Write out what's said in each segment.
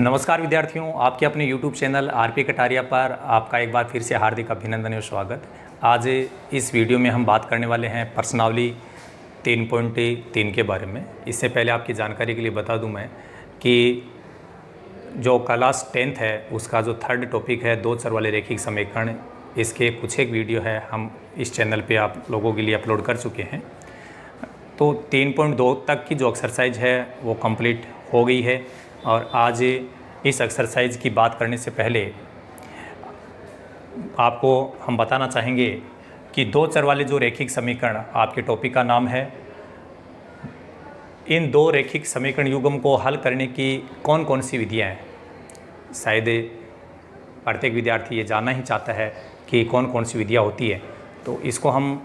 नमस्कार विद्यार्थियों, आपके अपने YouTube चैनल आरपी कटारिया पर आपका एक बार फिर से हार्दिक अभिनंदन और स्वागत। आज इस वीडियो में हम बात करने वाले हैं प्रश्नावली 3.3 के बारे में। इससे पहले आपकी जानकारी के लिए बता दूं मैं कि जो क्लास 10th है उसका जो थर्ड टॉपिक है दो चर वाले रैखिक समीकरण, इसके कुछ एक वीडियो है हम इस चैनल पर आप लोगों के लिए अपलोड कर चुके हैं। तो 3.2 तक की जो एक्सरसाइज है वो कंप्लीट हो गई है और आज इस एक्सरसाइज की बात करने से पहले आपको हम बताना चाहेंगे कि दो चर वाले जो रैखिक समीकरण, आपके टॉपिक का नाम है, इन दो रैखिक समीकरण युग्म को हल करने की कौन कौन सी विधियाँ हैं। शायद प्रत्येक विद्यार्थी ये जानना ही चाहता है कि कौन कौन सी विधियाँ होती है। तो इसको हम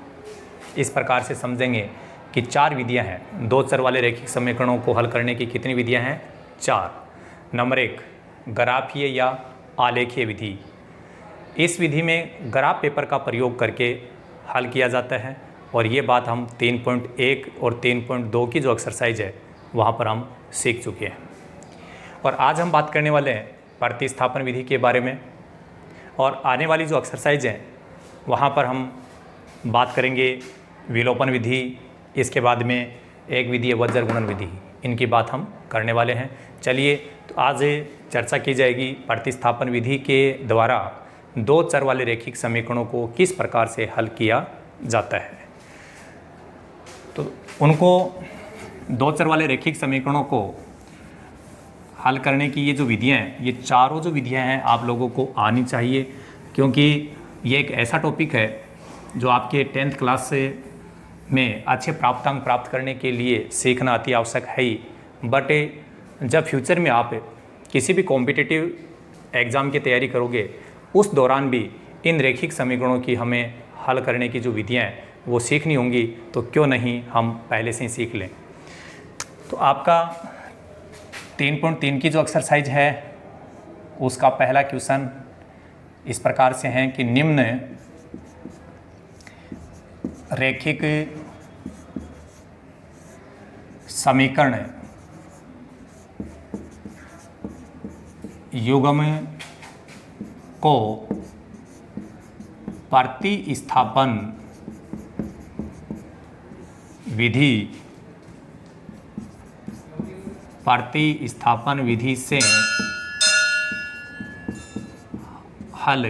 इस प्रकार से समझेंगे कि चार विधियाँ हैं। दो चर वाले रैखिक समीकरणों को हल करने की कितनी विधियाँ हैं? चार। नंबर 1, ग्राफीय या आलेखीय विधि। इस विधि में ग्राफ पेपर का प्रयोग करके हल किया जाता है और ये बात हम 3.1 और 3.2 की जो एक्सरसाइज है वहाँ पर हम सीख चुके हैं। और आज हम बात करने वाले हैं प्रतिस्थापन विधि के बारे में और आने वाली जो एक्सरसाइज है वहाँ पर हम बात करेंगे विलोपन विधि, इसके बाद में एक विधि है वज्र गुणन विधि, इनकी बात हम करने वाले हैं। चलिए तो आज चर्चा की जाएगी प्रतिस्थापन विधि के द्वारा दो चर वाले रैखिक समीकरणों को किस प्रकार से हल किया जाता है। तो उनको दो चर वाले रैखिक समीकरणों को हल करने की ये जो विधियाँ हैं, ये चारों जो विधियाँ हैं आप लोगों को आनी चाहिए, क्योंकि ये एक ऐसा टॉपिक है जो आपके 10th क्लास से में अच्छे प्राप्तांक प्राप्त करने के लिए सीखना अति आवश्यक है ही। बट जब फ्यूचर में आप किसी भी कॉम्पिटिटिव एग्ज़ाम की तैयारी करोगे उस दौरान भी इन रैखिक समीकरणों की हमें हल करने की जो विधियाँ हैं वो सीखनी होंगी, तो क्यों नहीं हम पहले से ही सीख लें। तो आपका 3.3 की जो एक्सरसाइज है उसका पहला क्वेश्चन इस प्रकार से है कि निम्न रैखिक समीकरण युग्म को प्रतिस्थापन विधि से हल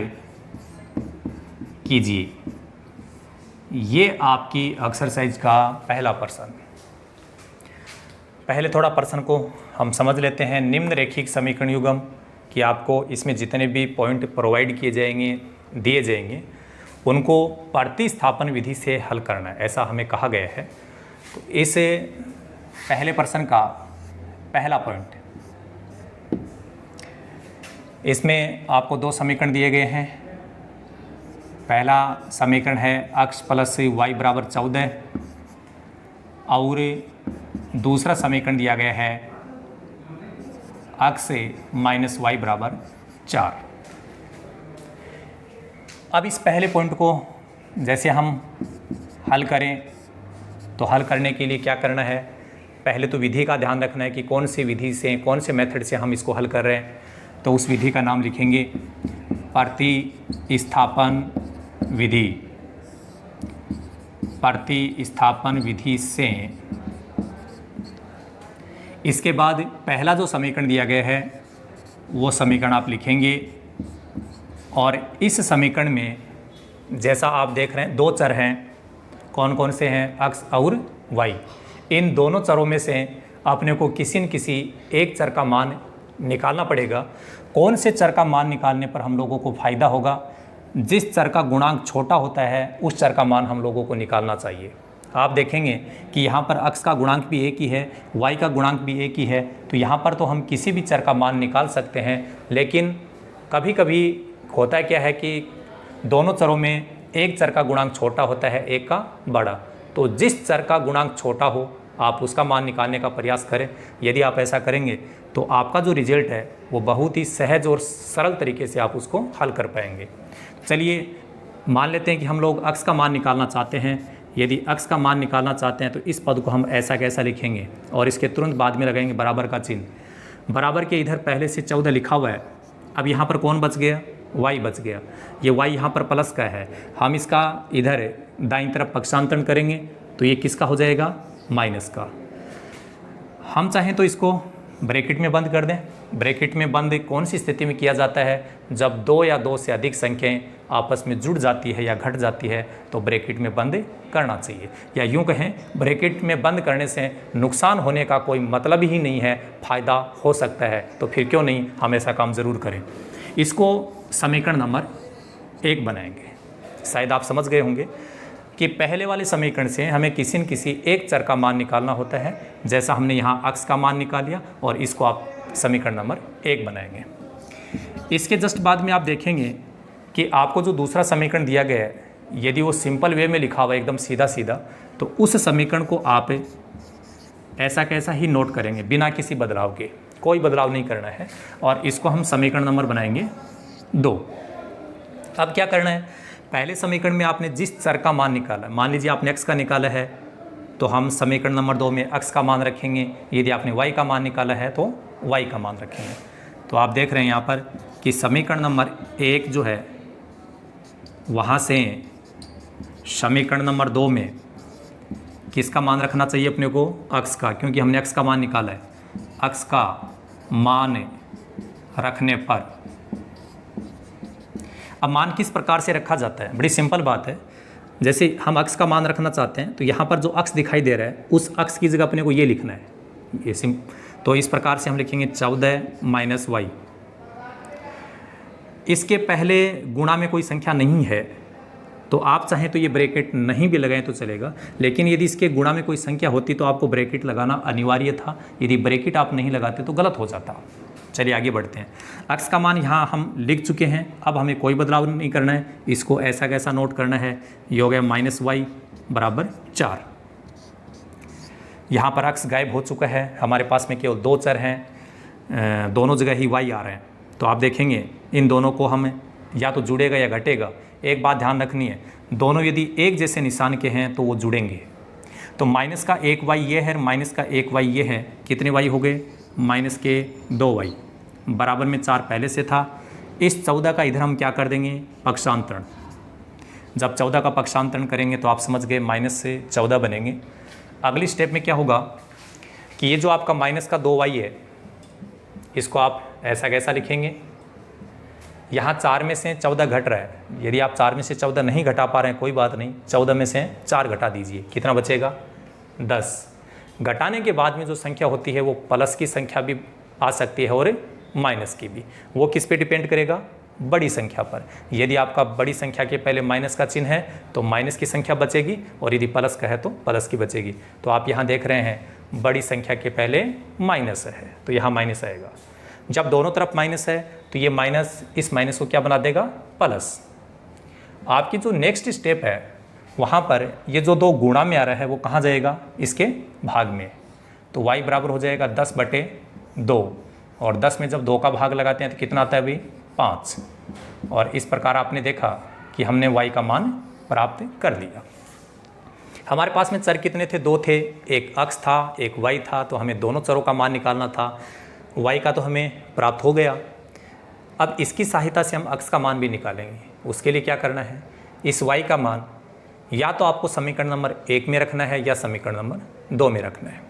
कीजिए। ये आपकी एक्सरसाइज का पहला प्रश्न। पहले थोड़ा प्रश्न को हम समझ लेते हैं। निम्न रैखिक समीकरण युग्म कि आपको इसमें जितने भी पॉइंट प्रोवाइड किए जाएंगे, दिए जाएंगे, उनको प्रतिस्थापन विधि से हल करना है, ऐसा हमें कहा गया है। तो इस पहले प्रश्न का पहला पॉइंट, इसमें आपको दो समीकरण दिए गए हैं। पहला समीकरण है x प्लस वाई बराबर 14 और दूसरा समीकरण दिया गया है x माइनस वाई बराबर 4। अब इस पहले पॉइंट को जैसे हम हल करें तो हल करने के लिए क्या करना है, पहले तो विधि का ध्यान रखना है कि कौन सी विधि से, कौन से मेथड से हम इसको हल कर रहे हैं। तो उस विधि का नाम लिखेंगे प्रतिस्थापन विधि। प्रतिस्थापन विधि से इसके बाद पहला जो समीकरण दिया गया है वो समीकरण आप लिखेंगे और इस समीकरण में जैसा आप देख रहे हैं दो चर हैं, कौन कौन से हैं, x और y। इन दोनों चरों में से अपने को किसी न किसी एक चर का मान निकालना पड़ेगा। कौन से चर का मान निकालने पर हम लोगों को फ़ायदा होगा? जिस चर का गुणांक छोटा होता है उस चर का मान हम लोगों को निकालना चाहिए। आप देखेंगे कि यहाँ पर x का गुणांक भी एक ही है, y का गुणांक भी एक ही है, तो यहाँ पर तो हम किसी भी चर का मान निकाल सकते हैं। लेकिन कभी कभी होता क्या है कि दोनों चरों में एक चर का गुणांक छोटा होता है, एक का बड़ा। तो जिस चर का गुणांक छोटा हो आप उसका मान निकालने का प्रयास करें। यदि आप ऐसा करेंगे तो आपका जो रिजल्ट है वो बहुत ही सहज और सरल तरीके से आप उसको हल कर पाएंगे। चलिए मान लेते हैं कि हम लोग x का मान निकालना चाहते हैं। यदि x का मान निकालना चाहते हैं तो इस पद को हम ऐसा कैसा लिखेंगे और इसके तुरंत बाद में लगाएंगे बराबर का चिन्ह। बराबर के इधर पहले से 14 लिखा हुआ है। अब यहाँ पर कौन बच गया? y बच गया। ये y यहाँ पर प्लस का है, हम इसका इधर दाईं तरफ पक्षांतरण करेंगे तो ये किसका हो जाएगा? माइनस का। हम चाहें तो इसको ब्रैकेट में बंद कर दें। ब्रैकेट में बंद कौन सी स्थिति में किया जाता है? जब दो या दो से अधिक संख्याएं आपस में जुड़ जाती है या घट जाती है तो ब्रैकेट में बंद करना चाहिए। या यूँ कहें, ब्रैकेट में बंद करने से नुकसान होने का कोई मतलब ही नहीं है, फ़ायदा हो सकता है, तो फिर क्यों नहीं हम ऐसा काम ज़रूर करें। इसको समीकरण नंबर 1 बनाएंगे। शायद आप समझ गए होंगे कि पहले वाले समीकरण से हमें किसी न किसी एक चर का मान निकालना होता है। जैसा हमने यहाँ अक्स का मान निकाल लिया और इसको आप समीकरण नंबर 1 बनाएंगे। इसके जस्ट बाद में आप देखेंगे कि आपको जो दूसरा समीकरण दिया गया है, यदि वो सिंपल वे में लिखा हुआ है एकदम सीधा सीधा, तो उस समीकरण को आप ऐसा कैसा ही नोट करेंगे बिना किसी बदलाव के, कोई बदलाव नहीं करना है। और इसको हम समीकरण नंबर बनाएंगे 2। अब क्या करना है? पहले समीकरण में आपने जिस चर का मान निकाला, मान लीजिए आपने x का निकाला है तो हम समीकरण नंबर 2 में x का मान रखेंगे। यदि आपने y का मान निकाला है तो y का मान रखेंगे। तो आप देख रहे हैं यहाँ पर कि समीकरण नंबर 1 जो है वहाँ से समीकरण नंबर 2 में किसका मान रखना चाहिए अपने को? x का, क्योंकि हमने x का मान निकाला है। x का मान रखने पर अब मान किस प्रकार से रखा जाता है? बड़ी सिंपल बात है। जैसे हम x का मान रखना चाहते हैं तो यहाँ पर जो x दिखाई दे रहा है उस x की जगह अपने को ये लिखना है, ये तो इस प्रकार से हम लिखेंगे 14 माइनस y। इसके पहले गुणा में कोई संख्या नहीं है तो आप चाहें तो ये ब्रैकेट नहीं भी लगाएं तो चलेगा, लेकिन यदि इसके गुणा में कोई संख्या होती तो आपको ब्रैकेट लगाना अनिवार्य था। यदि ब्रैकेट आप नहीं लगाते तो गलत हो जाता। चलिए आगे बढ़ते हैं। x का मान यहाँ हम लिख चुके हैं, अब हमें कोई बदलाव नहीं करना है। इसको ऐसा कैसा नोट करना है? ये हो गया माइनस y बराबर 4। यहाँ पर x गायब हो चुका है, हमारे पास में केवल 2 चर हैं, दोनों जगह ही y आ रहे हैं। तो आप देखेंगे इन दोनों को हम या तो जुड़ेगा या घटेगा। एक बात ध्यान रखनी है, दोनों यदि एक जैसे निशान के हैं तो वो जुड़ेंगे। तो माइनस का 1y ये है, माइनस का 1y ये है, कितने y हो गए? माइनस के 2y बराबर में 4 पहले से था। इस 14 का इधर हम क्या कर देंगे? पक्षांतरण। जब 14 का पक्षांतरण करेंगे तो आप समझ गए माइनस से 14 बनेंगे। अगली स्टेप में क्या होगा कि ये जो आपका माइनस का 2y है इसको आप ऐसा कैसा लिखेंगे? यहाँ 4 में से 14 घट रहा है। यदि आप 4 में से 14 नहीं घटा पा रहे हैं कोई बात नहीं, 14 में से 4 घटा दीजिए, कितना बचेगा? 10। घटाने के बाद में जो संख्या होती है वो प्लस की संख्या भी आ सकती है और माइनस की भी। वो किस पे डिपेंड करेगा? बड़ी संख्या पर। यदि आपका बड़ी संख्या के पहले माइनस का चिन्ह है तो माइनस की संख्या बचेगी, और यदि प्लस का है तो प्लस की बचेगी। तो आप यहाँ देख रहे हैं बड़ी संख्या के पहले माइनस है तो यहाँ माइनस आएगा। जब दोनों तरफ माइनस है तो ये माइनस इस माइनस को क्या बना देगा? प्लस। आपकी जो नेक्स्ट स्टेप है वहाँ पर ये जो 2 गुणा में आ रहा है वो कहाँ जाएगा? इसके भाग में। तो y बराबर हो जाएगा 10/2, और 10 में जब 2 का भाग लगाते हैं तो कितना आता है अभी? 5। और इस प्रकार आपने देखा कि हमने y का मान प्राप्त कर लिया। हमारे पास में चर कितने थे? 2 थे, एक x था, एक y था, तो हमें दोनों चरों का मान निकालना था। y का तो हमें प्राप्त हो गया। अब इसकी सहायता से हम x का मान भी निकालेंगे। उसके लिए क्या करना है? इस y का मान या तो आपको समीकरण नंबर 1 में रखना है या समीकरण नंबर 2 में रखना है,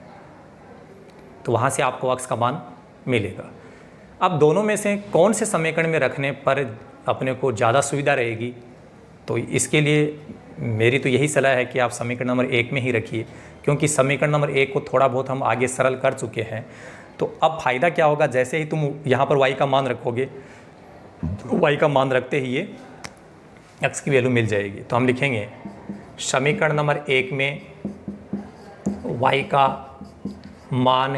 तो वहाँ से आपको x का मान मिलेगा। अब दोनों में से कौन से समीकरण में रखने पर अपने को ज़्यादा सुविधा रहेगी, तो इसके लिए मेरी तो यही सलाह है कि आप समीकरण नंबर 1 में ही रखिए, क्योंकि समीकरण नंबर 1 को थोड़ा बहुत हम आगे सरल कर चुके हैं। तो अब फ़ायदा क्या होगा? जैसे ही तुम यहाँ पर y का मान रखोगे तो y का मान रखते ही ये x की वैल्यू मिल जाएगी। तो हम लिखेंगे समीकरण नंबर 1 में y का मान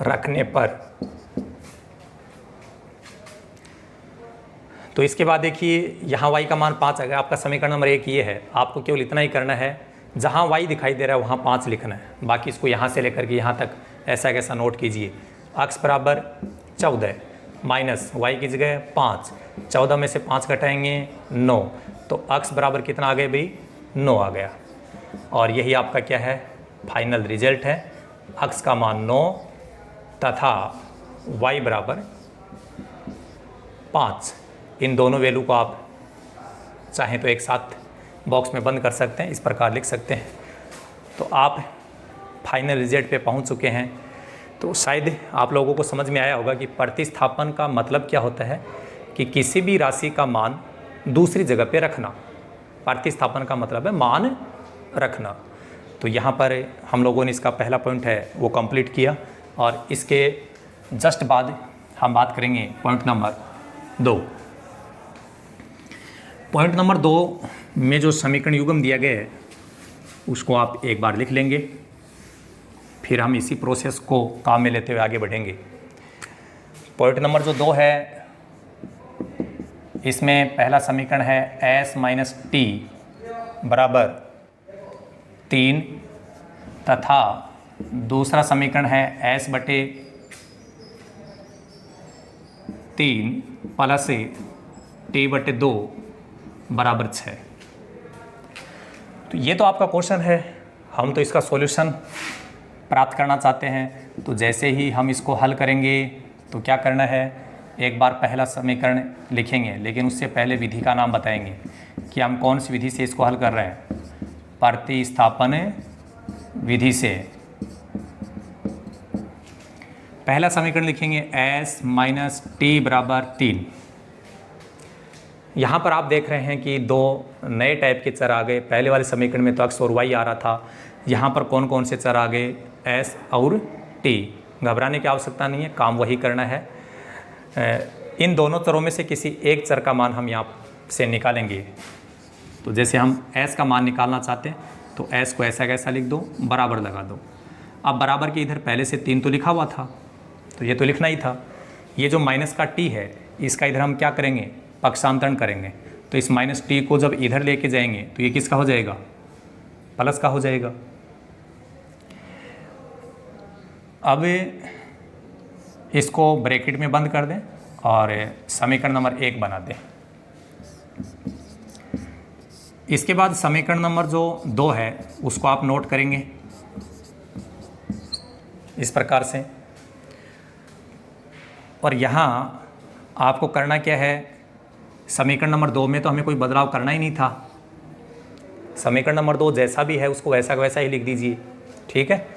रखने पर, तो इसके बाद देखिए यहाँ y का मान 5 आ गया। आपका समीकरण नंबर 1 ये है। आपको केवल इतना ही करना है, जहाँ y दिखाई दे रहा है वहाँ 5 लिखना है, बाकी इसको यहाँ से लेकर के यहाँ तक ऐसा कैसा नोट कीजिए। x बराबर 14 माइनस y की जगह 5, 14 में से 5 घटाएंगे 9, तो x बराबर कितना आ गया भाई? 9 आ गया। और यही आपका क्या है? फाइनल रिजल्ट है। x का मान 9 तथा y बराबर 5। इन दोनों वैल्यू को आप चाहें तो एक साथ बॉक्स में बंद कर सकते हैं, इस प्रकार लिख सकते हैं। तो आप फाइनल रिजल्ट पे पहुंच चुके हैं। तो शायद आप लोगों को समझ में आया होगा कि प्रतिस्थापन का मतलब क्या होता है, कि किसी भी राशि का मान दूसरी जगह पे रखना। प्रतिस्थापन का मतलब है मान रखना। तो यहाँ पर हम लोगों ने इसका पहला पॉइंट है वो कंप्लीट किया, और इसके जस्ट बाद हम बात करेंगे पॉइंट नंबर 2। पॉइंट नंबर 2 में जो समीकरण युग्म दिया गया है उसको आप एक बार लिख लेंगे, फिर हम इसी प्रोसेस को काम में लेते हुए आगे बढ़ेंगे। पॉइंट नंबर जो 2 है, इसमें पहला समीकरण है s माइनस टी बराबर 3 तथा दूसरा समीकरण है s बटे 3 प्लस टी बटे 2 बराबर 6। तो ये तो आपका क्वेश्चन है, हम तो इसका सॉल्यूशन प्राप्त करना चाहते हैं। तो जैसे ही हम इसको हल करेंगे तो क्या करना है, एक बार पहला समीकरण लिखेंगे, लेकिन उससे पहले विधि का नाम बताएंगे कि हम कौन सी विधि से इसको हल कर रहे हैं। प्रतिस्थापन विधि से पहला समीकरण लिखेंगे s माइनस टी बराबर 3। यहाँ पर आप देख रहे हैं कि 2 नए टाइप के चर आ गए। पहले वाले समीकरण में तो x और y आ रहा था, यहाँ पर कौन कौन से चर आ गए, s और t। घबराने की आवश्यकता नहीं है, काम वही करना है। इन दोनों चरों में से किसी एक चर का मान हम यहाँ से निकालेंगे। तो जैसे हम s का मान निकालना चाहते हैं तो s को ऐसा कैसा लिख दो, बराबर लगा दो। अब बराबर के इधर पहले से 3 तो लिखा हुआ था, तो ये तो लिखना ही था। ये जो माइनस का t है, इसका इधर हम क्या करेंगे, पक्षांतरण करेंगे। तो इस माइनस टी को जब इधर लेके जाएंगे तो ये किसका हो जाएगा, प्लस का हो जाएगा। अब इसको ब्रैकेट में बंद कर दें और समीकरण नंबर 1 बना दें। इसके बाद समीकरण नंबर जो 2 है उसको आप नोट करेंगे इस प्रकार से। और यहाँ आपको करना क्या है, समीकरण नंबर 2 में तो हमें कोई बदलाव करना ही नहीं था। समीकरण नंबर 2 जैसा भी है उसको वैसा वैसा ही लिख दीजिए, ठीक है।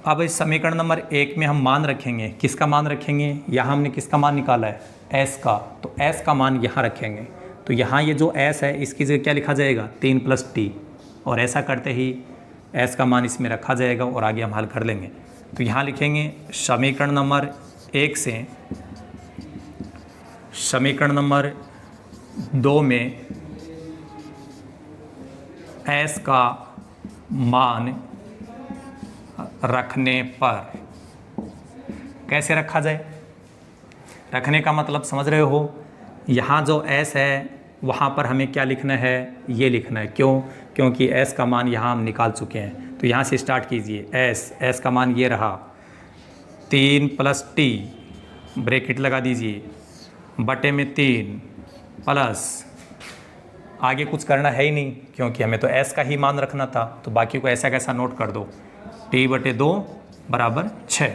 अब इस समीकरण नंबर 1 में हम मान रखेंगे, किसका मान रखेंगे, यहाँ हमने किसका मान निकाला है, s का। तो s का मान यहाँ रखेंगे। तो यहाँ ये जो s है इसकी जगह क्या लिखा जाएगा, 3 प्लस टी, और ऐसा करते ही s का मान इसमें रखा जाएगा और आगे हम हल कर लेंगे। तो यहाँ लिखेंगे समीकरण नंबर 1 से समीकरण नंबर 2 में s का मान रखने पर, कैसे रखा जाए, रखने का मतलब समझ रहे हो। यहाँ जो s है वहाँ पर हमें क्या लिखना है, ये लिखना है। क्यों, क्योंकि s का मान यहाँ हम निकाल चुके हैं। तो यहाँ से स्टार्ट कीजिए। s का मान ये रहा 3 प्लस टी, ब्रैकेट लगा दीजिए, बटे में 3 प्लस, आगे कुछ करना है ही नहीं क्योंकि हमें तो s का ही मान रखना था। तो बाकी को ऐसा कैसा नोट कर दो, t बटे 2 बराबर 6।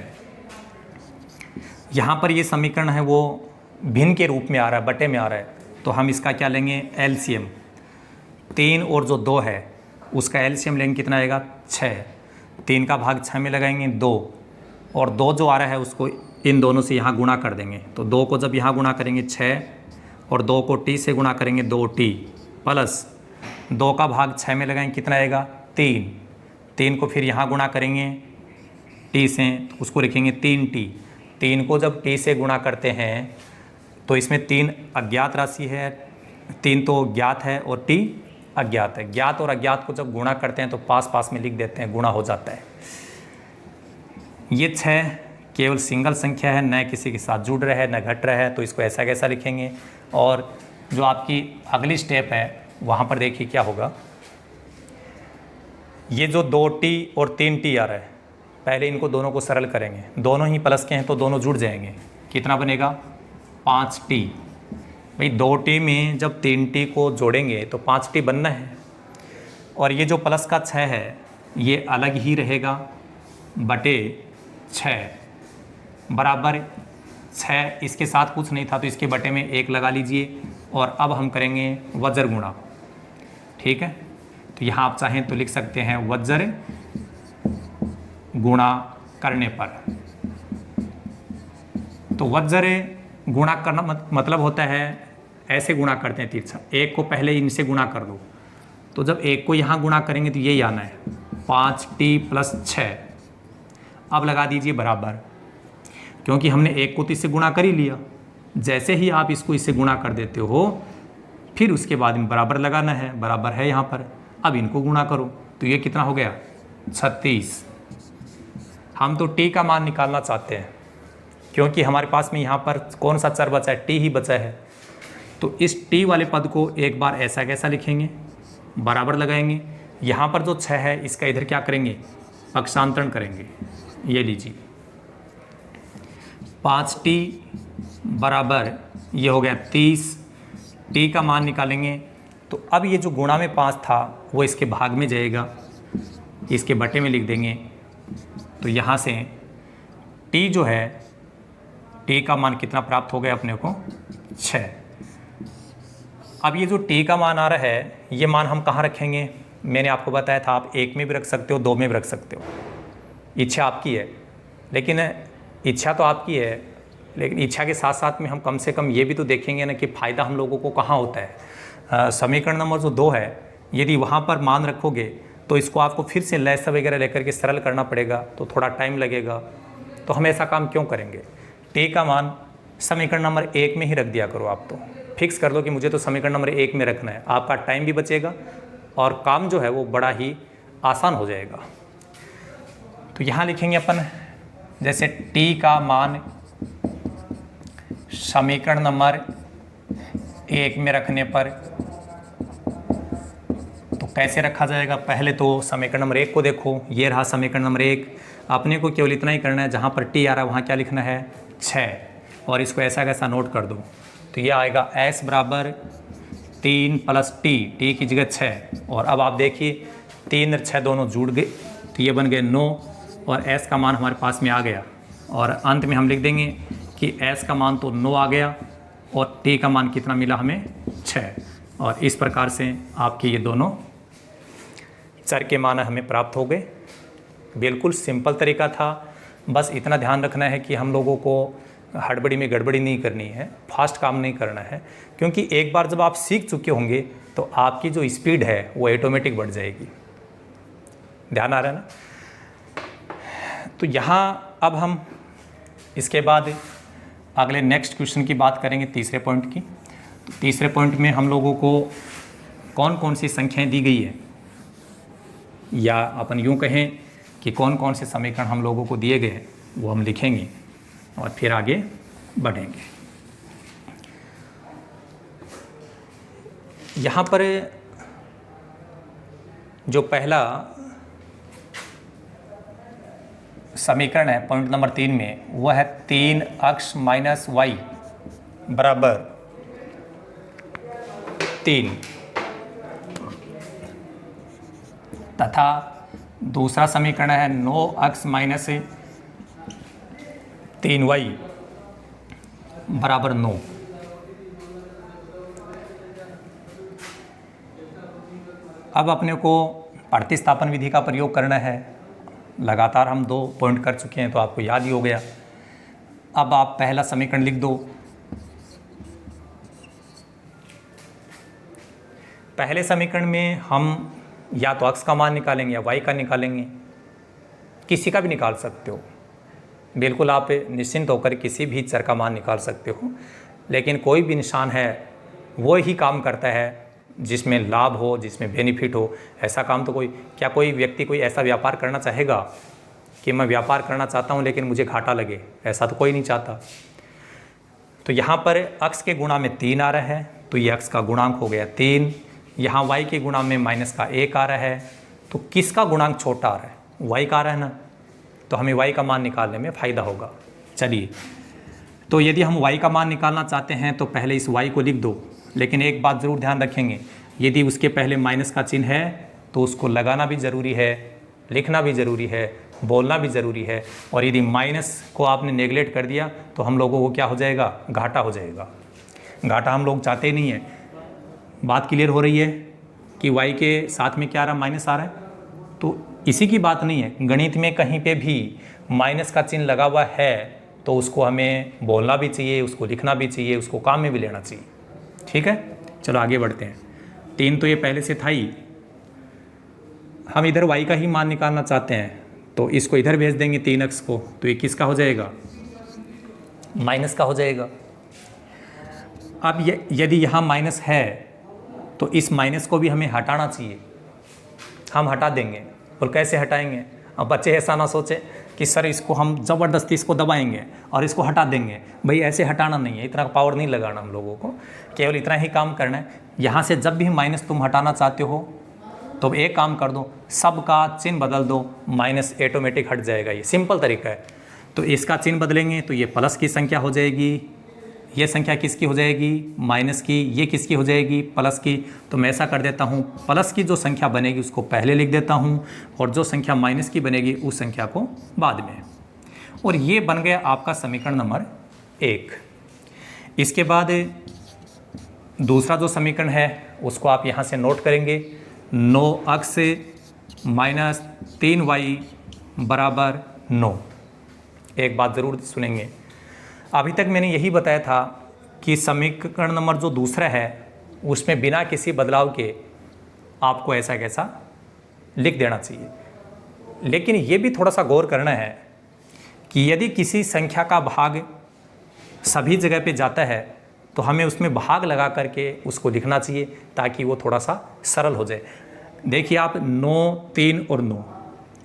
यहाँ पर ये समीकरण है वो भिन्न के रूप में आ रहा है, बटे में आ रहा है। तो हम इसका क्या लेंगे, एलसीएम। 3 और जो 2 है उसका एलसीएम लेंगे, कितना आएगा, 6। 3 का भाग 6 में लगाएंगे 2, और 2 जो आ रहा है उसको इन दोनों से यहाँ गुणा कर देंगे। तो 2 को जब यहाँ गुणा करेंगे 6, और 2 को t से गुणा करेंगे 2t, प्लस 2 का भाग 6 में लगाएंगे, कितना आएगा, 3। 3 को फिर यहाँ गुणा करेंगे t से, तो उसको लिखेंगे 3t। 3 को जब t से गुणा करते हैं तो इसमें 3 अज्ञात राशि है, 3 तो ज्ञात है और t अज्ञात है। ज्ञात और अज्ञात को जब गुणा करते हैं तो पास पास में लिख देते हैं, गुणा हो जाता है। ये 6 केवल सिंगल संख्या है, न किसी के साथ जुड़ रहा है न घट रहा है, तो इसको ऐसा कैसा लिखेंगे। और जो आपकी अगली स्टेप है वहाँ पर देखिए क्या होगा। ये जो 2t और 3t आ रहा है, पहले इनको दोनों को सरल करेंगे। दोनों ही प्लस के हैं तो दोनों जुड़ जाएंगे, कितना बनेगा, 5t। भाई 2t में जब 3t को जोड़ेंगे तो 5t बनना है। और ये जो प्लस का 6 है ये अलग ही रहेगा, बटे 6 बराबर 6, इसके साथ कुछ नहीं था तो इसके बटे में 1 लगा लीजिए। और अब हम करेंगे वज्र गुणा, ठीक है। तो यहाँ आप चाहें तो लिख सकते हैं वज्र गुणा करने पर। तो वज्र गुणा करना मतलब होता है, ऐसे गुणा करते हैं तिरछा, 1 को पहले इनसे गुणा कर दो। तो जब 1 को यहाँ गुणा करेंगे तो यही आना है 5t + 6। अब लगा दीजिए बराबर, क्योंकि हमने 1 को तो इससे गुणा कर ही लिया। जैसे ही आप इसको इससे गुणा कर देते हो फिर उसके बाद में बराबर लगाना है, बराबर है यहाँ पर। अब इनको गुणा करो तो ये कितना हो गया 36। हम तो t का मान निकालना चाहते हैं, क्योंकि हमारे पास में यहाँ पर कौन सा चर बचा है, t ही बचा है। तो इस t वाले पद को एक बार ऐसा कैसा लिखेंगे, बराबर लगाएंगे। यहाँ पर जो 6 है इसका इधर क्या करेंगे, पक्षांतरण करेंगे। ये लीजिए 5t बराबर ये हो गया 30, t का मान निकालेंगे। तो अब ये जो गुणा में 5 था वो इसके भाग में जाएगा, इसके बटे में लिख देंगे। तो यहाँ से t जो है, t का मान कितना प्राप्त हो गया अपने को 6। अब ये जो t का मान आ रहा है ये मान हम कहाँ रखेंगे, मैंने आपको बताया था आप 1 में भी रख सकते हो, 2 में भी रख सकते हो, इच्छा आपकी है। लेकिन इच्छा तो आपकी है, लेकिन इच्छा के साथ साथ में हम कम से कम ये भी तो देखेंगे ना कि फ़ायदा हम लोगों को कहाँ होता है। समीकरण नंबर जो 2 है, यदि वहाँ पर मान रखोगे तो इसको आपको फिर से लैस वगैरह लेकर के सरल करना पड़ेगा, तो थोड़ा टाइम लगेगा। तो हम ऐसा काम क्यों करेंगे, t का मान समीकरण नंबर 1 में ही रख दिया करो। आप तो फिक्स कर दो कि मुझे तो समीकरण नंबर 1 में रखना है, आपका टाइम भी बचेगा और काम जो है वो बड़ा ही आसान हो जाएगा। तो यहाँ लिखेंगे अपन, जैसे t का मान समीकरण नंबर 1 में रखने पर तो कैसे रखा जाएगा। पहले तो समीकरण नंबर 1 को देखो, ये रहा समीकरण नंबर 1। अपने को केवल इतना ही करना है, जहाँ पर t आ रहा है वहाँ क्या लिखना है 6, और इसको ऐसा कैसा नोट कर दो। तो ये आएगा s बराबर 3 + t की जगह 6। और अब आप देखिए 3 और 6 दोनों जुड़ गए तो ये बन गए 9, और s का मान हमारे पास में आ गया। और अंत में हम लिख देंगे कि s का मान तो 9 आ गया और t का मान कितना मिला हमें 6। और इस प्रकार से आपके ये दोनों चर के मान हमें प्राप्त हो गए। बिल्कुल सिंपल तरीका था, बस इतना ध्यान रखना है कि हम लोगों को हड़बड़ी में गड़बड़ी नहीं करनी है, फास्ट काम नहीं करना है, क्योंकि एक बार जब आप सीख चुके होंगे तो आपकी जो स्पीड है वो ऑटोमेटिक बढ़ जाएगी। ध्यान आ रहा है ना। तो यहाँ अब हम इसके बाद अगले नेक्स्ट क्वेश्चन की बात करेंगे, तीसरे पॉइंट की। तो तीसरे पॉइंट में हम लोगों को कौन कौन सी संख्याएं दी गई है, या अपन यूँ कहें कि कौन कौन से समीकरण हम लोगों को दिए गए हैं, वो हम लिखेंगे और फिर आगे बढ़ेंगे। यहाँ पर जो पहला समीकरण है पॉइंट नंबर 3 में, वह है 3x - y बराबर 3, तथा दूसरा समीकरण है 9x - 3y बराबर 9। अब अपने को प्रतिस्थापन विधि का प्रयोग करना है। लगातार हम 2 पॉइंट कर चुके हैं तो आपको याद ही हो गया। अब आप पहला समीकरण लिख दो। पहले समीकरण में हम या तो x का मान निकालेंगे या y का निकालेंगे, किसी का भी निकाल सकते हो। बिल्कुल आप निश्चिंत होकर किसी भी चर का मान निकाल सकते हो, लेकिन कोई भी निशान है वो ही काम करता है जिसमें लाभ हो, जिसमें बेनिफिट हो। ऐसा काम तो कोई व्यक्ति कोई ऐसा व्यापार करना चाहेगा कि मैं व्यापार करना चाहता हूं लेकिन मुझे घाटा लगे, ऐसा तो कोई नहीं चाहता। तो यहाँ पर x के गुणा में 3 आ रहा है तो ये x का गुणांक हो गया 3। यहाँ y के गुणा में -1 आ रहा है, तो किसका गुणांक छोटा आ रहा है, y का आ रहा है ना, तो हमें y का मान निकालने में फ़ायदा होगा। चलिए, तो यदि हम y का मान निकालना चाहते हैं तो पहले इस y को लिख दो, लेकिन एक बात ज़रूर ध्यान रखेंगे, यदि उसके पहले माइनस का चिन्ह है तो उसको लगाना भी ज़रूरी है, लिखना भी ज़रूरी है, बोलना भी ज़रूरी है। और यदि माइनस को आपने नेगलेक्ट कर दिया तो हम लोगों को क्या हो जाएगा, घाटा हो जाएगा। घाटा हम लोग चाहते ही नहीं है। बात क्लियर हो रही है कि y के साथ में क्या आ रहा है, माइनस आ रहा है। तो इसी की बात नहीं है, गणित में कहीं पे भी माइनस का चिन्ह लगा हुआ है तो उसको हमें बोलना भी चाहिए, उसको लिखना भी चाहिए, उसको काम में भी लेना चाहिए। ठीक है, चलो आगे बढ़ते हैं। 3 तो ये पहले से था ही, हम इधर y का ही मान निकालना चाहते हैं तो इसको इधर भेज देंगे 3x को, तो ये किसका हो जाएगा, माइनस का हो जाएगा। अब यदि यहाँ माइनस है तो इस माइनस को भी हमें हटाना चाहिए, हम हटा देंगे। और कैसे हटाएंगे, अब बच्चे ऐसा ना सोचे कि सर इसको हम ज़बरदस्ती इसको दबाएंगे और इसको हटा देंगे। भाई ऐसे हटाना नहीं है, इतना पावर नहीं लगाना हम लोगों को, केवल इतना ही काम करना है। यहाँ से जब भी माइनस तुम हटाना चाहते हो तो एक काम कर दो, सब का चिन्ह बदल दो, माइनस ऑटोमेटिक हट जाएगा। ये सिंपल तरीका है। तो इसका चिन्ह बदलेंगे तो ये प्लस की संख्या हो जाएगी, ये संख्या किसकी हो जाएगी, माइनस की, ये किसकी हो जाएगी, प्लस की। तो मैं ऐसा कर देता हूँ, प्लस की जो संख्या बनेगी उसको पहले लिख देता हूँ और जो संख्या माइनस की बनेगी उस संख्या को बाद में। और ये बन गया आपका समीकरण नंबर 1। इसके बाद दूसरा जो समीकरण है उसको आप यहाँ से नोट करेंगे, 9x माइनस 3y बराबर 9। एक बात ज़रूर सुनेंगे, अभी तक मैंने यही बताया था कि समीकरण नंबर जो दूसरा है उसमें बिना किसी बदलाव के आपको ऐसा कैसा लिख देना चाहिए। लेकिन ये भी थोड़ा सा गौर करना है कि यदि किसी संख्या का भाग सभी जगह पे जाता है तो हमें उसमें भाग लगा करके उसको लिखना चाहिए ताकि वो थोड़ा सा सरल हो जाए। देखिए आप 9, 3 और 9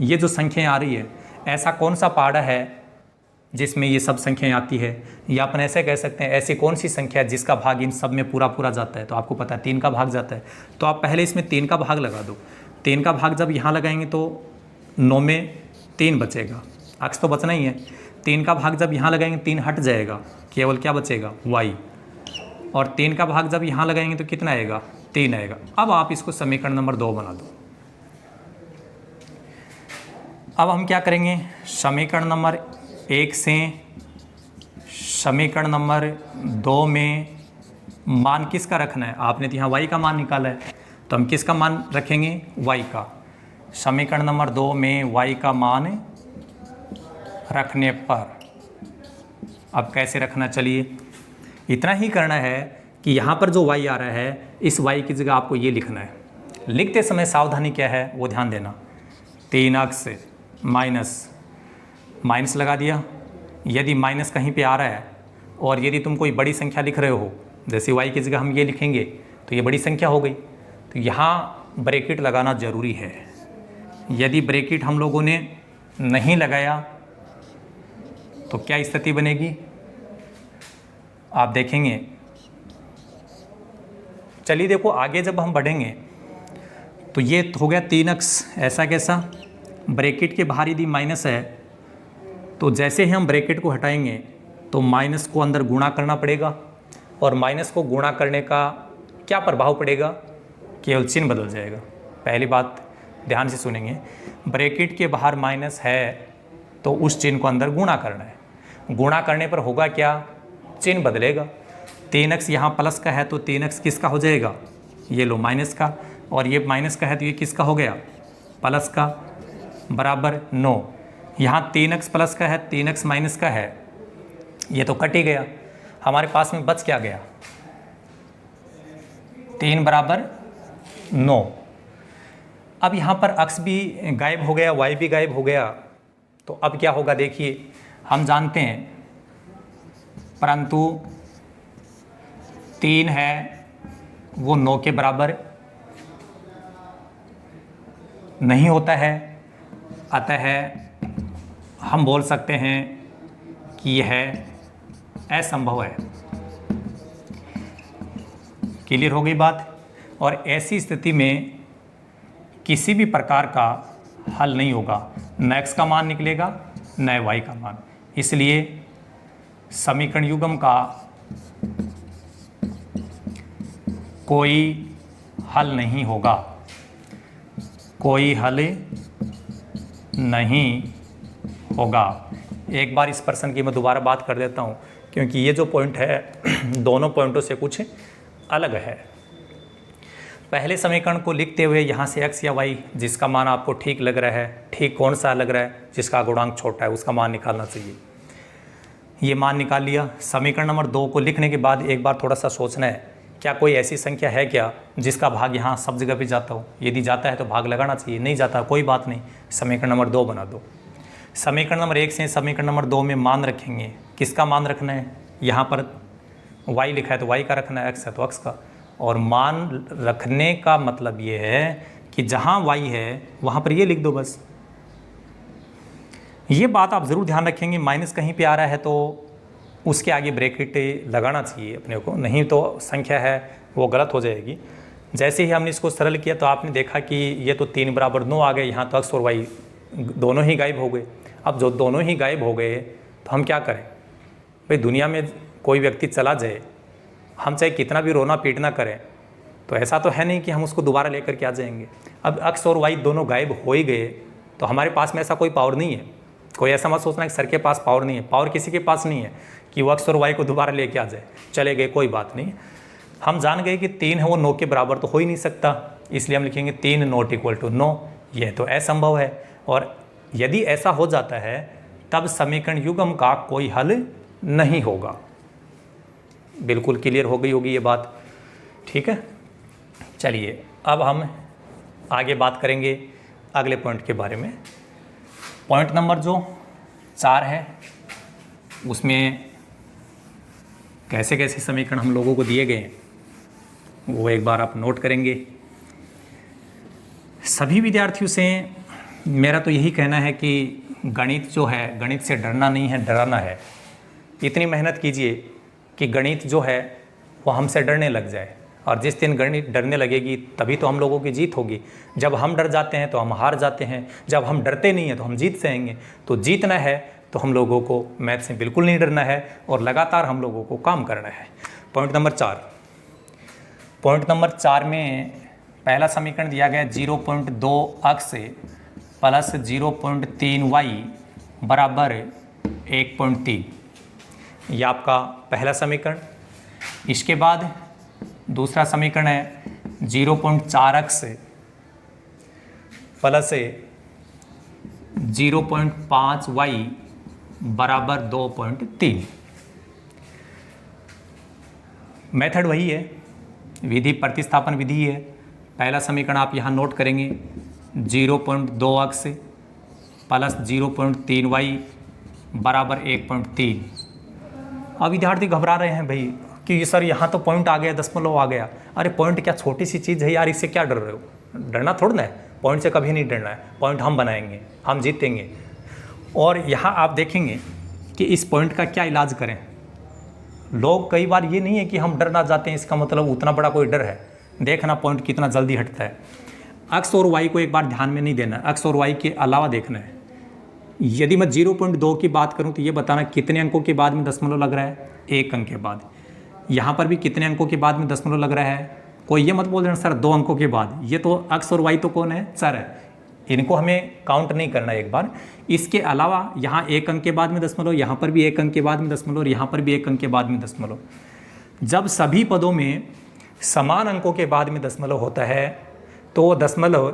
ये जो संख्याएँ आ रही है, ऐसा कौन सा पहाड़ा है जिसमें ये सब संख्याएं आती है, या अपन ऐसे कह सकते हैं ऐसी कौन सी संख्या है जिसका भाग इन सब में पूरा पूरा जाता है। तो आपको पता है 3 का भाग जाता है, तो आप पहले इसमें 3 का भाग लगा दो। 3 का भाग जब यहाँ लगाएंगे तो 9 में 3 बचेगा, अक्स तो बचना ही है। 3 का भाग जब यहाँ लगाएंगे 3 हट जाएगा, केवल क्या बचेगा, y। और 3 का भाग जब यहाँ लगाएंगे तो कितना आएगा, 3 आएगा। अब आप इसको समीकरण नंबर 2 बना दो। अब हम क्या करेंगे, समीकरण नंबर 1 से समीकरण नंबर 2 में मान किसका रखना है, आपने तो यहाँ y का मान निकाला है तो हम किसका मान रखेंगे, y का। समीकरण नंबर 2 में y का मान रखने पर अब कैसे रखना, चलिए इतना ही करना है कि यहाँ पर जो y आ रहा है इस y की जगह आपको ये लिखना है। लिखते समय सावधानी क्या है वो ध्यान देना, 3x माइनस लगा दिया। यदि माइनस कहीं पे आ रहा है और यदि तुम कोई बड़ी संख्या लिख रहे हो, जैसे y की जगह हम ये लिखेंगे तो ये बड़ी संख्या हो गई, तो यहाँ ब्रैकेट लगाना ज़रूरी है। यदि ब्रैकेट हम लोगों ने नहीं लगाया तो क्या स्थिति बनेगी आप देखेंगे। चलिए देखो आगे जब हम बढ़ेंगे तो ये हो गया 3x, ऐसा कैसा, ब्रैकेट के बाहर यदि माइनस है तो जैसे ही हम ब्रैकेट को हटाएंगे तो माइनस को अंदर गुणा करना पड़ेगा, और माइनस को गुणा करने का क्या प्रभाव पड़ेगा, केवल चिन्ह बदल जाएगा। पहली बात ध्यान से सुनेंगे, ब्रैकेट के बाहर माइनस है तो उस चिन्ह को अंदर गुणा करना है। गुणा करने पर होगा क्या, चिन्ह बदलेगा। 3x यहाँ प्लस का है तो 3x किसका हो जाएगा, ये लो माइनस का, और ये माइनस का है तो ये किसका हो गया, प्लस का, बराबर 9। यहाँ 3x प्लस का है, 3x माइनस का है, ये तो कट ही गया। हमारे पास में बच क्या गया, 3 बराबर 9। अब यहाँ पर x भी गायब हो गया, y भी गायब हो गया, तो अब क्या होगा देखिए, हम जानते हैं परंतु 3 है वो 9 के बराबर नहीं होता है, अतः हम बोल सकते हैं कि यह असंभव है। क्लियर हो गई बात। और ऐसी स्थिति में किसी भी प्रकार का हल नहीं होगा, न x का मान निकलेगा न y का मान। इसलिए समीकरण युग्म का कोई हल नहीं होगा, कोई हल नहीं होगा। एक बार इस प्रश्न की मैं दोबारा बात कर देता हूँ, क्योंकि ये जो पॉइंट है दोनों पॉइंटों से कुछ अलग है। पहले समीकरण को लिखते हुए यहाँ से x या y जिसका मान आपको ठीक लग रहा है, ठीक कौन सा लग रहा है, जिसका गुणांक छोटा है उसका मान निकालना चाहिए। ये मान निकाल लिया। समीकरण नंबर 2 को लिखने के बाद एक बार थोड़ा सा सोचना है, क्या कोई ऐसी संख्या है क्या जिसका भाग यहाँ सब जगह पे जाता हो? यदि जाता है तो भाग लगाना चाहिए, नहीं जाता कोई बात नहीं, समीकरण नंबर 2 बना दो। समीकरण नंबर 1 से समीकरण नंबर 2 में मान रखेंगे। किसका मान रखना है? यहाँ पर y लिखा है तो y का रखना है, x है तो x का। और मान रखने का मतलब ये है कि जहाँ y है वहाँ पर ये लिख दो बस। ये बात आप ज़रूर ध्यान रखेंगे, माइनस कहीं पे आ रहा है तो उसके आगे ब्रैकेट लगाना चाहिए अपने को, नहीं तो संख्या है वो गलत हो जाएगी। जैसे ही हमने इसको सरल किया तो आपने देखा कि ये तो 3 बराबर 9 आ गए, यहाँ तो x और y दोनों ही गायब हो गए। अब जो दोनों ही गायब हो गए तो हम क्या करें भाई? दुनिया में कोई व्यक्ति चला जाए, हम चाहे कितना भी रोना पीटना करें तो ऐसा तो है नहीं कि हम उसको दोबारा लेकर के आ जाएंगे। अब x और y दोनों गायब हो ही गए तो हमारे पास में ऐसा कोई पावर नहीं है। कोई ऐसा मत सोचना कि सर के पास पावर नहीं है, पावर किसी के पास नहीं है कि वो x और y को दोबारा लेके आ जाए। चले गए कोई बात नहीं, हम जान गए कि 3 है वो 9 के बराबर तो हो ही नहीं सकता, इसलिए हम लिखेंगे 3 नॉट इक्वल टू 9। यह तो असंभव है, और यदि ऐसा हो जाता है तब समीकरण युग्म का कोई हल नहीं होगा। बिल्कुल क्लियर हो गई होगी ये बात, ठीक है। चलिए अब हम आगे बात करेंगे अगले पॉइंट के बारे में। पॉइंट नंबर जो 4 है उसमें कैसे कैसे समीकरण हम लोगों को दिए गए हैं वो एक बार आप नोट करेंगे। सभी विद्यार्थियों से मेरा तो यही कहना है कि गणित जो है, गणित से डरना नहीं है, डराना है। इतनी मेहनत कीजिए कि गणित जो है वो हमसे डरने लग जाए, और जिस दिन गणित डरने लगेगी तभी तो हम लोगों की जीत होगी। जब हम डर जाते हैं तो हम हार जाते हैं, जब हम डरते नहीं हैं तो हम जीत जाएंगे। तो जीतना है तो हम लोगों को मैथ से बिल्कुल नहीं डरना है और लगातार हम लोगों को काम करना है। पॉइंट नंबर 4, पॉइंट नंबर 4 में पहला समीकरण दिया गया 0.2x प्लस 0.3y बराबर 1.3। ये आपका पहला समीकरण। इसके बाद दूसरा समीकरण है 0.4x प्लस 0.5y बराबर 2.3। मेथड वही है, विधि प्रतिस्थापन विधि है। पहला समीकरण आप यहाँ नोट करेंगे 0.2x प्लस 0.3y बराबर 1.3। अब विद्यार्थी घबरा रहे हैं भाई कि सर यहाँ तो पॉइंट आ गया, दशमलव आ गया। अरे पॉइंट क्या छोटी सी चीज़ है यार, इससे क्या डर रहे हो? डरना थोड़ा ना है, पॉइंट से कभी नहीं डरना है। पॉइंट हम बनाएंगे, हम जीतेंगे। और यहाँ आप देखेंगे कि इस पॉइंट का क्या इलाज करें। लोग कई बार ये नहीं है कि हम डर ना जाते हैं, इसका मतलब उतना बड़ा कोई डर है। देखना पॉइंट कितना जल्दी हटता है। एक्स और वाई को एक बार ध्यान में नहीं देना, एक्स और वाई के अलावा देखना है। यदि मैं 0.2 की बात करूं तो ये बताना कितने अंकों के बाद में दशमलव लग रहा है, 1 अंक के बाद। यहाँ पर भी कितने अंकों के बाद में दशमलव लग रहा है? कोई ये मत बोल देना सर 2 अंकों के बाद। ये तो एक्स और वाई तो कौन है? चर है, इनको हमें काउंट नहीं करना एक बार। इसके अलावा यहाँ 1 अंक के बाद में दशमलव, यहाँ पर भी 1 अंक के बाद में दशमलव और यहाँ पर भी 1 अंक के बाद में दशमलव। जब सभी पदों में समान अंकों के बाद में दशमलव होता है तो वो दशमलव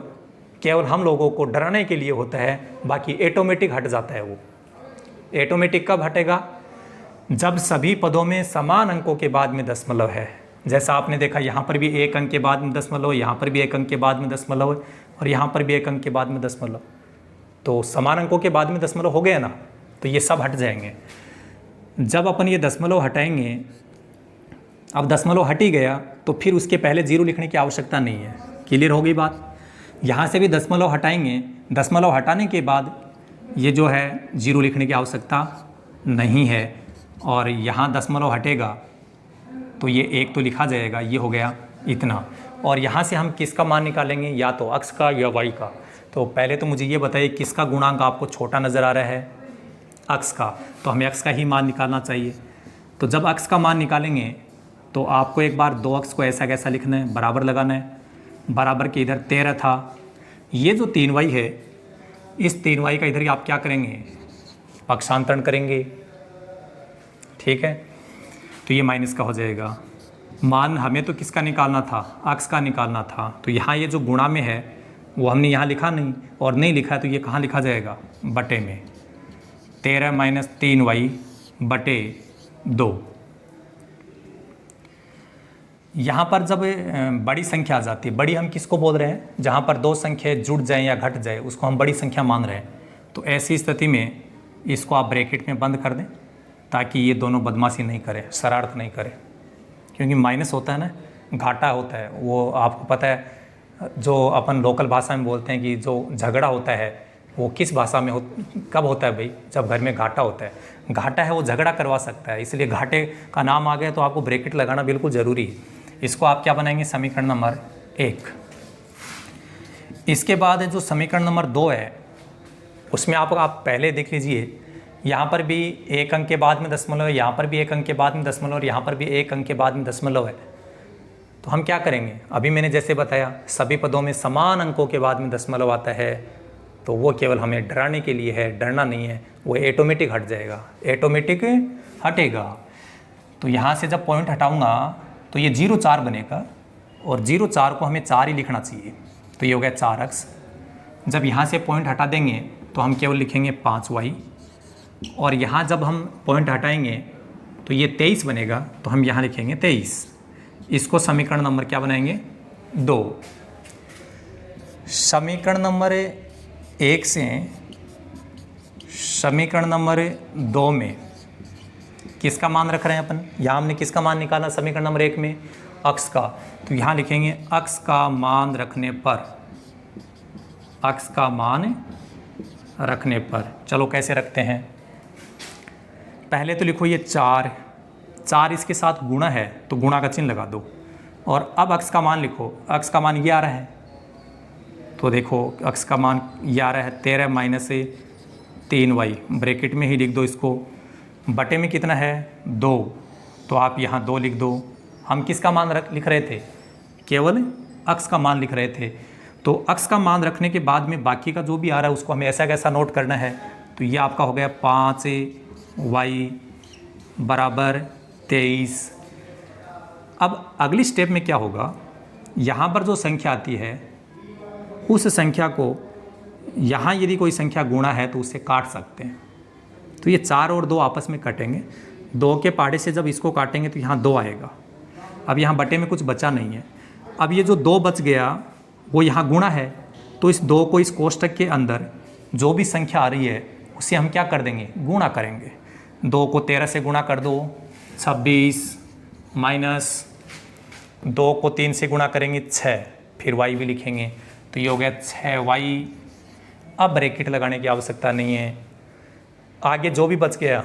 केवल हम लोगों को डराने के लिए होता है, बाकी ऑटोमेटिक हट जाता है। वो ऑटोमेटिक कब हटेगा? जब सभी पदों में समान अंकों के बाद में दशमलव है। जैसा आपने देखा यहाँ पर भी 1 अंक के बाद में दशमलव, यहाँ पर भी 1 अंक के बाद में दशमलव और यहाँ पर भी 1 अंक के बाद में दशमलव। तो समान अंकों के बाद में दशमलव हो गया ना, तो ये सब हट जाएंगे। जब अपन ये दशमलव हटाएंगे, अब दशमलव हट ही गया तो फिर उसके पहले 0 लिखने की आवश्यकता नहीं है। क्लियर हो गई बात? यहाँ से भी दशमलव हटाएंगे, दशमलव हटाने के बाद ये जो है 0 लिखने की आवश्यकता नहीं है। और यहाँ दशमलव हटेगा तो ये 1 तो लिखा जाएगा, ये हो गया इतना। और यहाँ से हम किसका मान निकालेंगे? या तो x का या y का। तो पहले तो मुझे ये बताइए किसका गुणांक आपको छोटा नज़र आ रहा है? x का। तो हमें x का ही मान निकालना चाहिए। तो जब x का मान निकालेंगे तो आपको एक बार 2x को ऐसा कैसा लिखना है, बराबर लगाना है। बराबर के इधर 13 था, ये जो 3y है, इस 3y का इधर ही आप क्या करेंगे? पक्षांतरण करेंगे, ठीक है। तो ये माइनस का हो जाएगा। मान हमें तो किसका निकालना था, अक्स का निकालना था, तो यहाँ ये जो गुणा में है वो हमने यहाँ लिखा नहीं, और नहीं लिखा तो ये कहाँ लिखा जाएगा, बटे में। 13 माइनस 3y बटे 2। यहाँ पर जब बड़ी संख्या आ जाती है, बड़ी हम किसको बोल रहे हैं, जहाँ पर दो संख्या जुड़ जाए या घट जाए उसको हम बड़ी संख्या मान रहे हैं। तो ऐसी स्थिति में इसको आप ब्रैकेट में बंद कर दें ताकि ये दोनों बदमाशी नहीं करें, शरारत नहीं करें, क्योंकि माइनस होता है ना, घाटा होता है, वो आपको पता है। जो अपन लोकल भाषा में बोलते हैं कि जो झगड़ा होता है वो किस भाषा में कब होता है भाई, जब घर में घाटा होता है। घाटा है वो झगड़ा करवा सकता है, इसलिए घाटे का नाम आ गया तो आपको ब्रैकेट लगाना बिल्कुल ज़रूरी है। इसको आप क्या बनाएंगे, समीकरण नंबर 1। इसके बाद जो समीकरण नंबर 2 है उसमें आप पहले देख लीजिए, यहाँ पर भी 1 अंक के बाद में दशमलव है, यहाँ पर भी 1 अंक के बाद में दशमलव, और यहाँ पर भी 1 अंक के बाद में दशमलव है। तो हम क्या करेंगे, अभी मैंने जैसे बताया सभी पदों में समान अंकों के बाद में दशमलव आता है, तो वो केवल हमें डराने के लिए है, डरना नहीं है, वो ऑटोमेटिक हट जाएगा, ऑटोमेटिक हटेगा। तो यहाँ से जब पॉइंट हटाऊंगा तो ये 0,4 बनेगा, और 0,4 को हमें 4 ही लिखना चाहिए, तो ये हो गया 4x। जब यहाँ से पॉइंट हटा देंगे तो हम केवल लिखेंगे 5y, और यहाँ जब हम पॉइंट हटाएंगे तो ये 23 बनेगा, तो हम यहाँ लिखेंगे 23। इसको समीकरण नंबर क्या बनाएंगे, 2। समीकरण नंबर 1 से समीकरण नंबर 2 में किसका मान रख रहे हैं अपन, यहाँ हमने किसका मान निकाला समीकरण नंबर 1 में, अक्स का। तो यहाँ लिखेंगे अक्स का मान रखने पर, अक्स का मान रखने पर। चलो कैसे रखते हैं, पहले तो लिखो ये 4 इसके साथ गुणा है तो गुणा का चिन्ह लगा दो, और अब अक्स का मान लिखो, अक्स का मान ये आ रहा है, तो देखो अक्स का मान ये आ रहा है 13 माइनस 3y, ब्रैकेट में ही लिख दो इसको, बटे में कितना है 2, तो आप यहाँ 2 लिख दो। हम किसका मान लिख रहे थे, केवल अक्स का मान लिख रहे थे। तो अक्स का मान रखने के बाद में बाकी का जो भी आ रहा है उसको हमें ऐसा कैसा नोट करना है, तो ये आपका हो गया 5y बराबर 23। अब अगली स्टेप में क्या होगा, यहाँ पर जो संख्या आती है उस संख्या को यहाँ यदि कोई संख्या गुणा है तो उससे काट सकते हैं। तो ये 4 और 2 आपस में कटेंगे, 2 के पाड़े से जब इसको काटेंगे तो यहाँ 2 आएगा। अब यहाँ बटे में कुछ बचा नहीं है। अब ये जो 2 बच गया वो यहाँ गुणा है, तो इस 2 को इस कोष्ठक के अंदर जो भी संख्या आ रही है उसे हम क्या कर देंगे, गुणा करेंगे। 2 को 13 से गुणा कर दो 26, माइनस 2 को 3 से गुणा करेंगे 6, फिर y भी लिखेंगे, तो ये हो गया 6y। अब ब्रैकेट लगाने की आवश्यकता नहीं है, आगे जो भी बच गया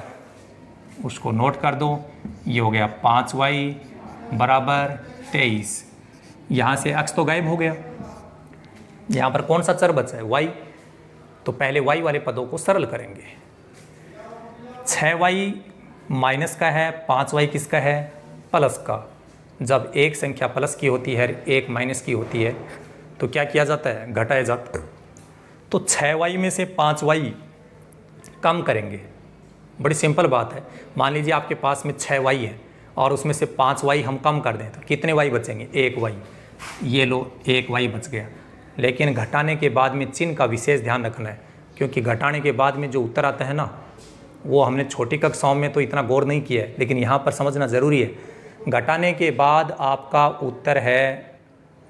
उसको नोट कर दो, ये हो गया 5y बराबर 23। यहाँ से अक्स तो गायब हो गया, यहाँ पर कौन सा चर बचा है, y, तो पहले y वाले पदों को सरल करेंगे। 6y माइनस का है, 5y किसका है, प्लस का। जब एक संख्या प्लस की होती है, एक माइनस की होती है, तो क्या किया जाता है, घटाया जाता है। तो 6y में से 5y कम करेंगे, बड़ी सिंपल बात है। मान लीजिए आपके पास में 6y है और उसमें से 5y हम कम कर दें तो कितने y बचेंगे, 1y। ये लो 1y बच गया। लेकिन घटाने के बाद में चिन्ह का विशेष ध्यान रखना है, क्योंकि घटाने के बाद में जो उत्तर आता है ना, वो हमने छोटी कक्षाओं में तो इतना गौर नहीं किया है, लेकिन यहाँ पर समझना ज़रूरी है। घटाने के बाद आपका उत्तर है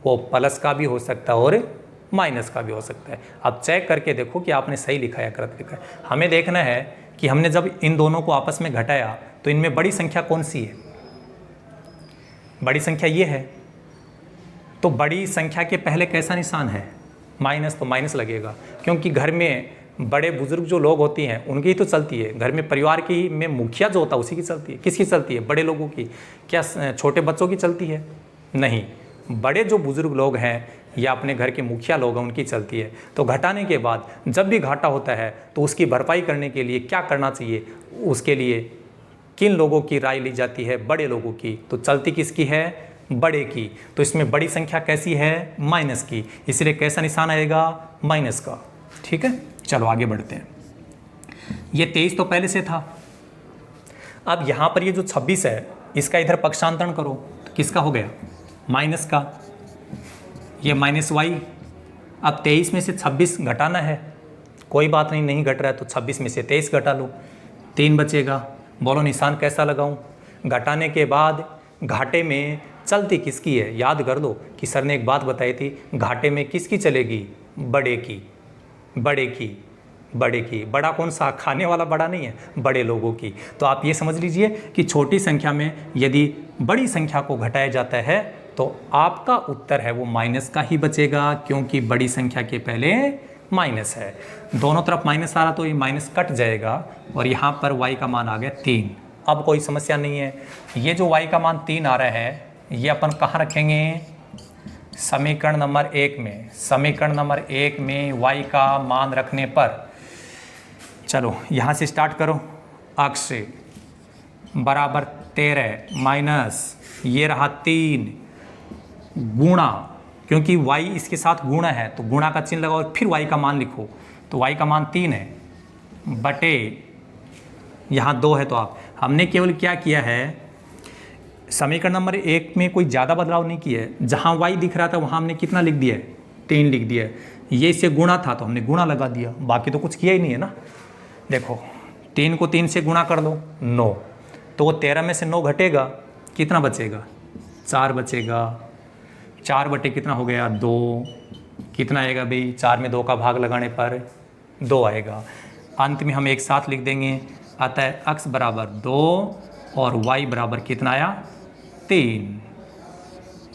वो प्लस का भी हो सकता है और माइनस का भी हो सकता है। अब चेक करके देखो कि आपने सही लिखा है, गलत लिखा है। हमें देखना है कि हमने जब इन दोनों को आपस में घटाया तो इनमें बड़ी संख्या कौन सी है, बड़ी संख्या ये है। तो बड़ी संख्या के पहले कैसा निशान है, माइनस, तो माइनस लगेगा, क्योंकि घर में बड़े बुजुर्ग जो लोग होती हैं उनकी ही तो चलती है। घर में परिवार की में मुखिया जो होता है उसी की चलती है। किसकी चलती है, बड़े लोगों की। क्या छोटे बच्चों की चलती है, नहीं। बड़े जो बुजुर्ग लोग हैं या अपने घर के मुखिया लोग हैं उनकी चलती है। तो घटाने के बाद जब भी घाटा होता है तो उसकी भरपाई करने के लिए क्या करना चाहिए, उसके लिए किन लोगों की राय ली जाती है, बड़े लोगों की। तो चलती किसकी है, बड़े की। तो इसमें बड़ी संख्या कैसी है, माइनस की, इसलिए कैसा निशान आएगा, माइनस का। ठीक है, चलो आगे बढ़ते हैं। ये 23 तो पहले से था। अब यहाँ पर ये जो 26 है इसका इधर पक्षांतरण करो तो किसका हो गया, माइनस का, ये माइनस वाई। अब 23 में से 26 घटाना है, कोई बात नहीं, नहीं घट रहा है तो 26 में से 23 घटा लो, 3 बचेगा। बोलो निशान कैसा लगाऊं? घटाने के बाद घाटे में चलती किसकी है, याद कर लो कि सर ने एक बात बताई थी, घाटे में किसकी चलेगी, बड़े की, बड़े की, बड़े की। बड़ा कौन सा, खाने वाला बड़ा नहीं है, बड़े लोगों की। तो आप ये समझ लीजिए कि छोटी संख्या में यदि बड़ी संख्या को घटाया जाता है तो आपका उत्तर है वो माइनस का ही बचेगा, क्योंकि बड़ी संख्या के पहले माइनस है। दोनों तरफ माइनस आ रहा तो ये माइनस कट जाएगा और यहाँ पर y का मान आ गया 3। अब कोई समस्या नहीं है। ये जो y का मान 3 आ रहा है ये अपन कहाँ रखेंगे, समीकरण नंबर 1 में। समीकरण नंबर 1 में y का मान रखने पर, चलो यहाँ से स्टार्ट करो, अक्ष बराबर 13 माइनस ये रहा 3 गुणा, क्योंकि y इसके साथ गुणा है तो गुणा का चिन्ह लगाओ और फिर y का मान लिखो, तो y का मान 3 है बटे यहाँ 2 है। तो आप हमने केवल क्या किया है, समीकरण नंबर 1 में कोई ज़्यादा बदलाव नहीं किया है। जहाँ y दिख रहा था वहाँ हमने कितना लिख दिया है, 3 लिख दिया है। ये इससे गुणा था तो हमने गुणा लगा दिया, बाकी तो कुछ किया ही नहीं है ना। देखो 3 को 3 से गुणा कर लो 9, तो वो 13 में से 9 घटेगा, कितना बचेगा, 4 बचेगा। 4 बटे कितना हो गया, 2। कितना आएगा भाई, 4 में 2 का भाग लगाने पर 2 आएगा। अंत में हम एक साथ लिख देंगे, अतः x बराबर 2 और y बराबर कितना आया, 3।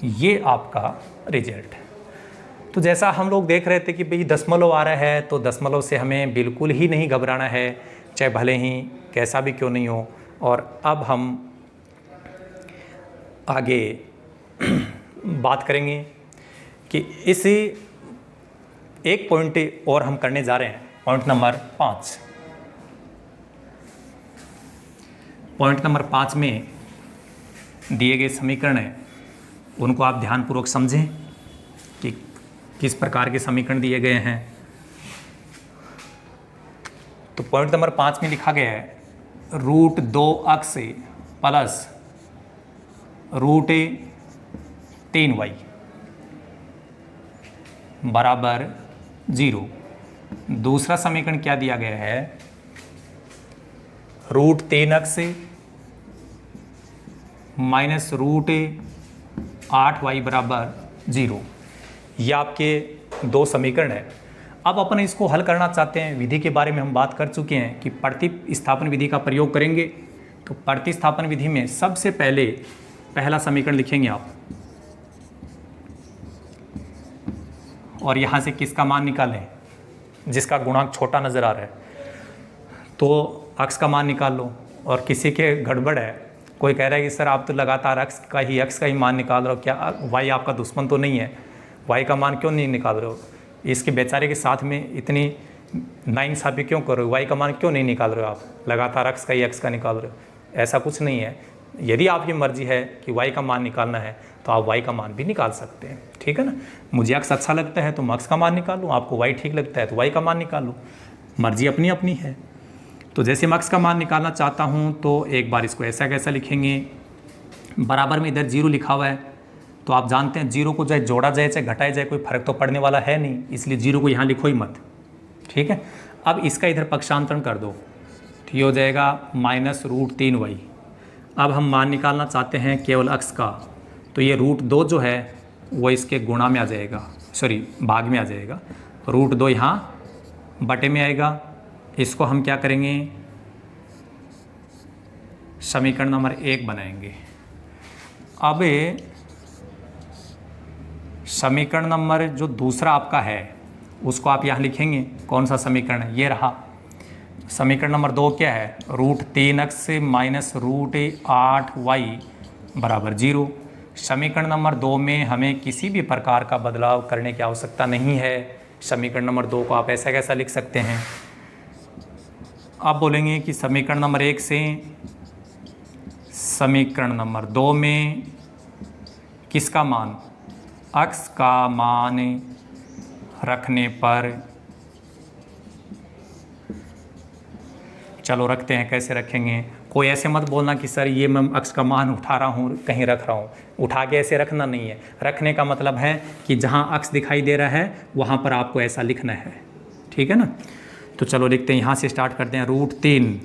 ये आपका रिजल्ट है। तो जैसा हम लोग देख रहे थे कि भाई दशमलव आ रहा है तो दशमलव से हमें बिल्कुल ही नहीं घबराना है, चाहे भले ही कैसा भी क्यों नहीं हो। और अब हम आगे बात करेंगे कि इस एक पॉइंट और हम करने जा रहे हैं, पॉइंट नंबर 5। पॉइंट नंबर 5 में दिए गए समीकरण हैं उनको आप ध्यानपूर्वक समझें कि किस प्रकार के समीकरण दिए गए हैं। तो पॉइंट नंबर 5 में लिखा गया है √2x प्लस √3y बराबर 0। दूसरा समीकरण क्या दिया गया है, √3x माइनस √8y बराबर 0। ये आपके दो समीकरण हैं। अब अपन इसको हल करना चाहते हैं। विधि के बारे में हम बात कर चुके हैं कि प्रतिस्थापन विधि का प्रयोग करेंगे। तो प्रतिस्थापन विधि में सबसे पहले पहला समीकरण लिखेंगे आप और यहाँ से किसका मान निकालें, जिसका गुणांक छोटा नज़र आ रहा है तो x का मान निकाल लो। और किसी के गड़बड़ है, कोई कह रहा है कि सर आप तो लगातार x का ही मान निकाल रहे हो, क्या y आपका दुश्मन तो नहीं है, y का मान क्यों नहीं निकाल रहे हो, इसके बेचारे के साथ में इतनी नाइंसाफ़ी क्यों कर रहे हो, y का मान क्यों नहीं निकाल रहे हो, आप लगातार x का निकाल रहे हो। ऐसा कुछ नहीं है। यदि आपकी मर्जी है कि y का मान निकालना है तो आप y का मान भी निकाल सकते हैं, ठीक है ना। मुझे x अच्छा लगता है तो मैं x का मान निकाल लूँ, आपको y ठीक लगता है तो y का मान निकाल लो, मर्जी अपनी अपनी है। तो जैसे मैं x का मान निकालना चाहता हूँ तो एक बार इसको ऐसा कैसा लिखेंगे, बराबर में इधर 0 लिखा हुआ है तो आप जानते हैं 0 को चाहे जोड़ा जाए चाहे घटाया जाए कोई फर्क तो पड़ने वाला है नहीं, इसलिए 0 को यहाँ लिखो ही मत, ठीक है। अब इसका इधर पक्षांतरण कर दो तो ये हो जाएगा माइनस √3y। अब हम मान निकालना चाहते हैं केवल x का, तो ये √2 जो है वो इसके गुणा में आ जाएगा, सॉरी भाग में आ जाएगा। √2 यहाँ बटे में आएगा। इसको हम क्या करेंगे, समीकरण नंबर 1 बनाएंगे। अब समीकरण नंबर जो दूसरा आपका है उसको आप यहाँ लिखेंगे। कौन सा समीकरण है, ये रहा। समीकरण नंबर 2 क्या है, √3x माइनस √8y बराबर 0। समीकरण नंबर 2 में हमें किसी भी प्रकार का बदलाव करने की आवश्यकता नहीं है। समीकरण नंबर 2 को आप ऐसा कैसा लिख सकते हैं। आप बोलेंगे कि समीकरण नंबर 1 से समीकरण नंबर 2 में किसका मान, x का मान रखने पर चलो रखते हैं, कैसे रखेंगे। कोई ऐसे मत बोलना कि सर ये मैं अक्स का मान उठा रहा हूँ कहीं रख रहा हूँ, उठा के ऐसे रखना नहीं है। रखने का मतलब है कि जहाँ अक्स दिखाई दे रहा है वहाँ पर आपको ऐसा लिखना है, ठीक है ना। तो चलो लिखते हैं, यहाँ से स्टार्ट करते हैं। √3,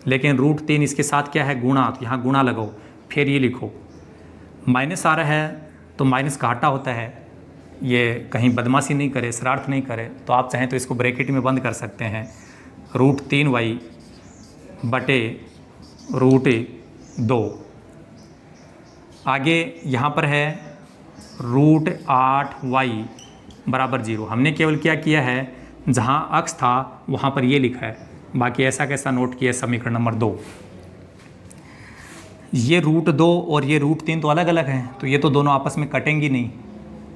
लेकिन √3 इसके साथ क्या है, गुणा, तो यहाँ गुणा लगाओ, फिर ये लिखो। माइनस आ रहा है तो माइनस का घाटा होता है, ये कहीं बदमाशी नहीं करे, शरारत नहीं करे, तो आप चाहें तो इसको ब्रैकेट में बंद कर सकते हैं। √3y बटे √2। आगे यहाँ पर है √8y बराबर 0। हमने केवल क्या किया है, जहाँ अक्स था वहाँ पर ये लिखा है, बाकी ऐसा कैसा नोट किया। समीकरण नंबर 2, ये √2 और ये √3 तो अलग अलग हैं, तो ये तो दोनों आपस में कटेंगी नहीं,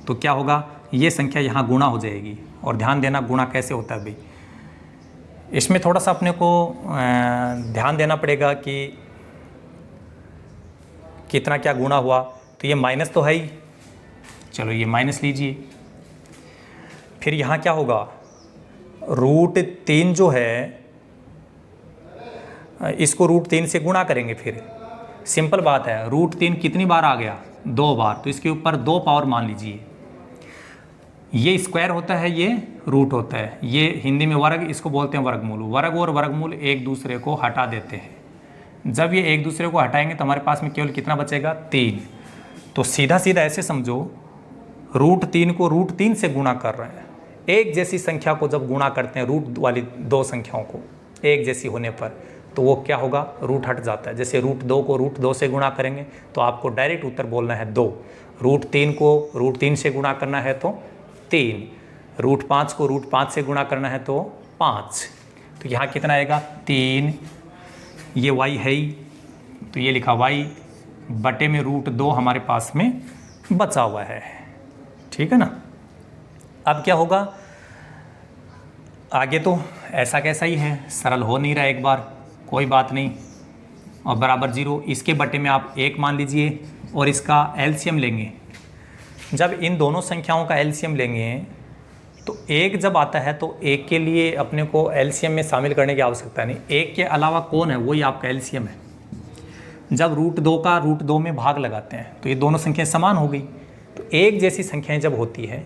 तो क्या होगा, ये संख्या यहाँ गुणा हो जाएगी। और ध्यान देना गुणा कैसे होता है भाई, इसमें थोड़ा सा अपने को ध्यान देना पड़ेगा कि कितना क्या गुणा हुआ। तो ये माइनस तो है ही, चलो ये माइनस लीजिए। फिर यहाँ क्या होगा, √3 जो है इसको √3 से गुणा करेंगे। फिर सिंपल बात है, √3 कितनी बार आ गया, 2 बार, तो इसके ऊपर 2 पावर मान लीजिए। ये स्क्वायर होता है, ये रूट होता है, ये हिंदी में वर्ग, इसको बोलते हैं वर्गमूल। वर्ग और वर्गमूल एक दूसरे को हटा देते हैं। जब ये एक दूसरे को हटाएंगे तो हमारे पास में केवल कितना बचेगा, 3। तो सीधा सीधा ऐसे समझो, √3 को √3 से गुणा कर रहे हैं। एक जैसी संख्या को जब गुणा करते हैं, रूट वाली दो संख्याओं को एक जैसी होने पर, तो वो क्या होगा, रूट हट जाता है। जैसे √2 को √2 से गुणा करेंगे तो आपको डायरेक्ट उत्तर बोलना है 2। √3 को √3 से गुणा करना है तो 3, √5 को √5 से गुणा करना है तो 5। तो यहाँ कितना आएगा, 3। ये y है ही, तो ये लिखा y बटे में √2 हमारे पास में बचा हुआ है, ठीक है ना। अब क्या होगा, आगे तो ऐसा कैसा ही है, सरल हो नहीं रहा, एक बार कोई बात नहीं, और बराबर 0। इसके बटे में आप 1 मान लीजिए और इसका एलसीएम लेंगे। जब इन दोनों संख्याओं का एलसीएम लेंगे तो 1 जब आता है तो 1 के लिए अपने को एलसीएम में शामिल करने की आवश्यकता नहीं, 1 के अलावा कौन है वही आपका एलसीएम है। जब √2 का √2 में भाग लगाते हैं तो ये दोनों संख्याएं समान हो गई। तो एक जैसी संख्याएं जब होती है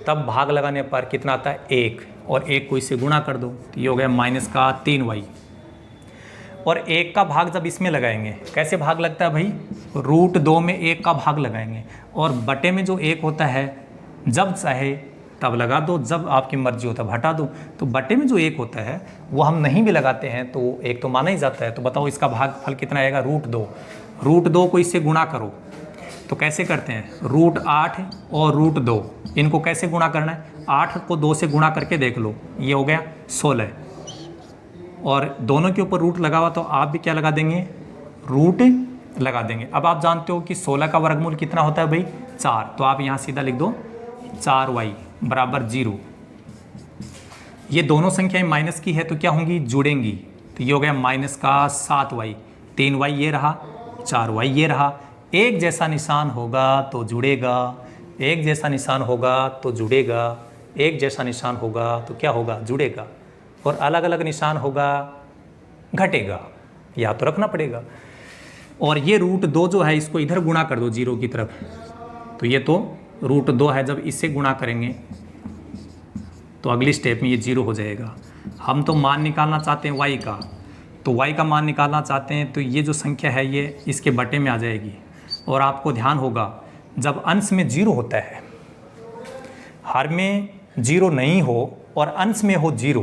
तब भाग लगाने पर कितना आता है, 1, और 1 को इससे गुणा कर दो, तो ये हो गया -3y। और 1 का भाग जब इसमें लगाएंगे, कैसे भाग लगता है भाई, √2 में 1 का भाग लगाएंगे, और बटे में जो 1 होता है जब चाहे तब लगा दो, जब आपकी मर्जी हो तब हटा दो। तो बटे में जो 1 होता है वो हम नहीं भी लगाते हैं तो 1 तो माना ही जाता है। तो बताओ इसका भागफल कितना आएगा, √2। √2 को इससे गुणा करो, तो कैसे करते हैं, √8 और √2 इनको कैसे गुणा करना है, 8 को 2 से गुणा करके देख लो, ये हो गया 16, और दोनों के ऊपर रूट लगा हुआ तो आप भी क्या लगा देंगे, रूट लगा देंगे। अब आप जानते हो कि 16 का वर्गमूल कितना होता है भाई, 4, तो आप यहाँ सीधा लिख दो 4y बराबर 0। ये दोनों संख्याएं माइनस की है तो क्या होंगी, जुड़ेंगी, तो ये हो गया -7y, 3y ये रहा, 4y ये रहा। एक जैसा निशान होगा तो जुड़ेगा, एक जैसा निशान होगा तो जुड़ेगा, एक जैसा निशान होगा तो क्या होगा, जुड़ेगा, और अलग अलग निशान होगा घटेगा, या तो रखना पड़ेगा। और ये √2 जो है इसको इधर गुणा कर दो 0 की तरफ, तो ये तो √2 है, जब इससे गुणा करेंगे तो अगली स्टेप में ये 0 हो जाएगा। हम तो मान निकालना चाहते हैं y का, तो y का मान निकालना चाहते हैं तो ये जो संख्या है ये इसके बटे में आ जाएगी। और आपको ध्यान होगा जब अंश में 0 होता है, हर में 0 नहीं हो और अंश में हो 0,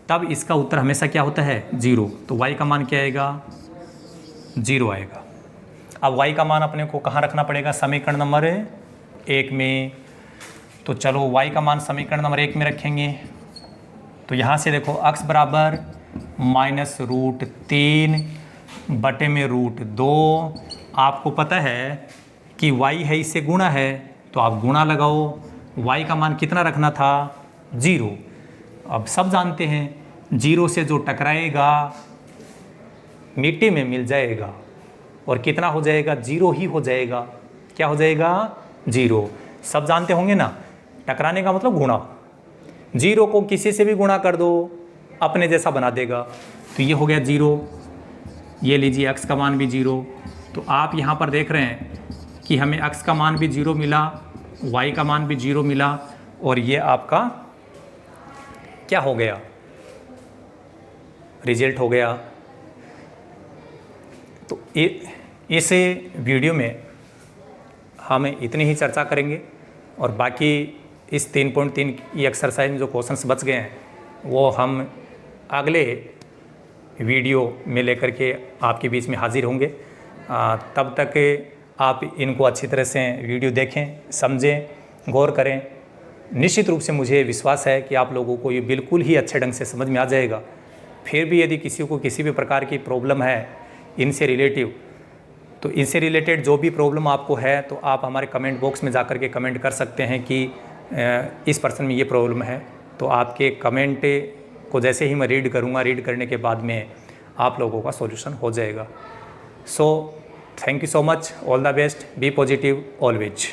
तब इसका उत्तर हमेशा क्या होता है, 0। तो y का मान क्या आएगा, 0 आएगा। अब y का मान अपने को कहाँ रखना पड़ेगा, समीकरण नंबर 1 में। तो चलो y का मान समीकरण नंबर 1 में रखेंगे। तो यहाँ से देखो x बराबर -√3 बटे में √2। आपको पता है कि y है इससे गुणा है तो आप गुणा लगाओ, y का मान कितना रखना था, 0। अब सब जानते हैं 0 से जो टकराएगा मिट्टी में मिल जाएगा, और कितना हो जाएगा, 0 ही हो जाएगा। क्या हो जाएगा, 0। सब जानते होंगे ना, टकराने का मतलब गुणा। 0 को किसी से भी गुणा कर दो अपने जैसा बना देगा। तो ये हो गया 0, ये लीजिए x का मान भी 0। तो आप यहाँ पर देख रहे हैं कि हमें x का मान भी 0 मिला, y का मान भी 0 मिला, और ये आपका क्या हो गया, रिजल्ट हो गया। तो इस वीडियो में हम इतनी ही चर्चा करेंगे, और बाकी इस 3.3 की एक्सरसाइज में जो क्वेश्चंस बच गए हैं वो हम अगले वीडियो में लेकर के आपके बीच में हाजिर होंगे। तब तक आप इनको अच्छी तरह से वीडियो देखें, समझें, गौर करें। निश्चित रूप से मुझे विश्वास है कि आप लोगों को ये बिल्कुल ही अच्छे ढंग से समझ में आ जाएगा। फिर भी यदि किसी को किसी भी प्रकार की प्रॉब्लम है इनसे रिलेटिव, तो इनसे रिलेटेड जो भी प्रॉब्लम आपको है तो आप हमारे कमेंट बॉक्स में जाकर के कमेंट कर सकते हैं कि इस पर्सन में ये प्रॉब्लम है। तो आपके कमेंट को जैसे ही मैं रीड करूँगा, रीड करने के बाद में आप लोगों का सॉल्यूशन हो जाएगा। So thank you so much, all the best, be positive always.